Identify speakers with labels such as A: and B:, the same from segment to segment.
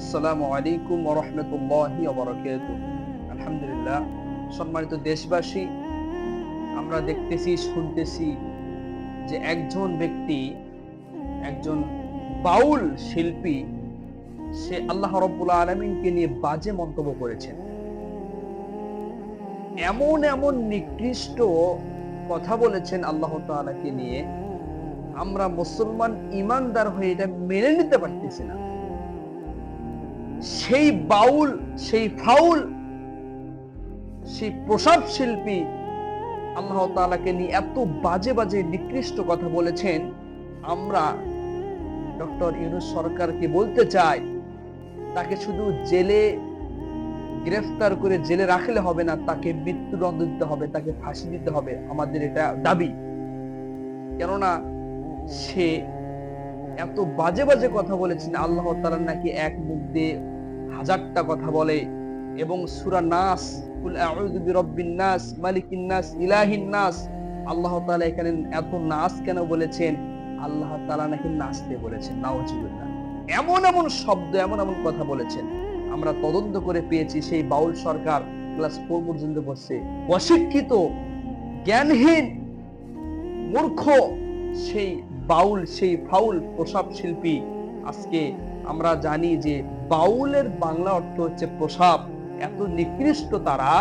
A: আসসালামু আলাইকুম ওয়া রাহমাতুল্লাহি ওয়া বারাকাতুহু। আলহামদুলিল্লাহ, সম্মানিত দেশবাসী, আমরা দেখতেছি শুনতেছি যে একজন ব্যক্তি, একজন বাউল শিল্পী, সে আল্লাহ রাব্বুল আলামিনকে নিয়ে বাজে মন্তব্য করেছেন। এমন এমন নিকৃষ্ট কথা বলেছেন আল্লাহ তাআলাকে নিয়ে, আমরা মুসলমান ঈমানদার হয়ে এটা মেনে নিতে পারতেছি না। সেই বাউল, সেই ফাউল, সেই প্রসাদ শিল্পী আল্লাহ তাআলাকে নিয়ে এত বাজে বাজে নিকৃষ্ট কথা বলেছেন। আমরা ডক্টর ইউনূস সরকারকে বলতে চাই, তাকে শুধু জেলে গ্রেফতার করে জেলে রাখলে হবে না, তাকে মৃত্যুদণ্ড দিতে হবে, তাকে ফাঁসি দিতে হবে। আমাদের এটা দাবি। কেননা সে এত বাজে বাজে কথা বলেছেন। আল্লাহ তাআলা নাকি এক মুখ দিয়ে হাজারটা কথা বলে, এবং সূরা নাস, কুল আউযু বিরাব্বিন নাস, মালিকিন নাস, ইলাহিন নাস, আল্লাহ তাআলা এখানে এত নাস কেন বলেছেন? আল্লাহ তাআলা নাকি নাচতে বলেছেন। নাউজুবিল্লাহ। এমন এমন শব্দ, এমন এমন কথা বলেছেন। আমরা তদন্ত করে পেয়েছি সেই বাউল সরকার ক্লাস 4 পর্যন্ত পড়ছে। অশিক্ষিত, জ্ঞানহীন, মূর্খ সেই বাউল, সেই ফাউল প্রসাব শিল্পী। আজকে আমরা জানি যে বাউলের বাংলা অর্থ হচ্ছে প্রসাব। এত নিকৃষ্ট তারা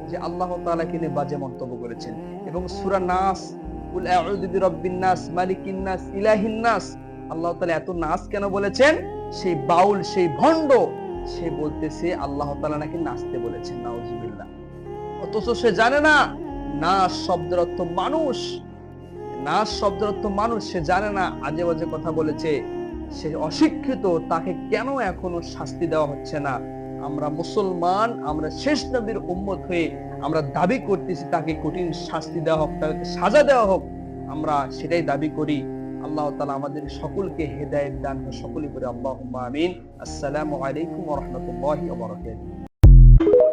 A: যে আল্লাহ তাআলাকে নিয়ে বাজে মন্তব্য করেছেন। এবং সূরা নাস, কুল আউযু বিরাব্বিন নাস, মালিকিন নাস, ইলাহিন নাস, আল্লাহ তাআলা এত নাস কেন বলেছেন? সেই বাউল, সেই ভণ্ড, সে বলতেছে আল্লাহ তাআলা নাকি নাচতে বলেছেন। নাউজুবিল্লাহ। অথচ সে জানে না নাস শব্দের অর্থ মানুষ। নাস শব্দের অর্থ মানুষ, সে জানে না, আজে বাজে কথা বলেছে। সে অশিক্ষিত, তাকে কেন এখনো শাস্তি দেওয়া হচ্ছে না? আমরা মুসলমান, আমরা শেষ নবীর উম্মত হয়ে আমরা দাবি করতেছি তাকে কঠিন শাস্তি দেওয়া হোক, তাকে সাজা দেওয়া হোক। আমরা সেটাই দাবি করি। আল্লাহ তাআলা আমাদের সকলকে হেদায়েত দান করুন। সকলেই বলি আল্লাহুম্মা আমিন। আসসালামু আলাইকুম ওয়া রাহমাতুল্লাহি ওয়া বারাকাতুহু।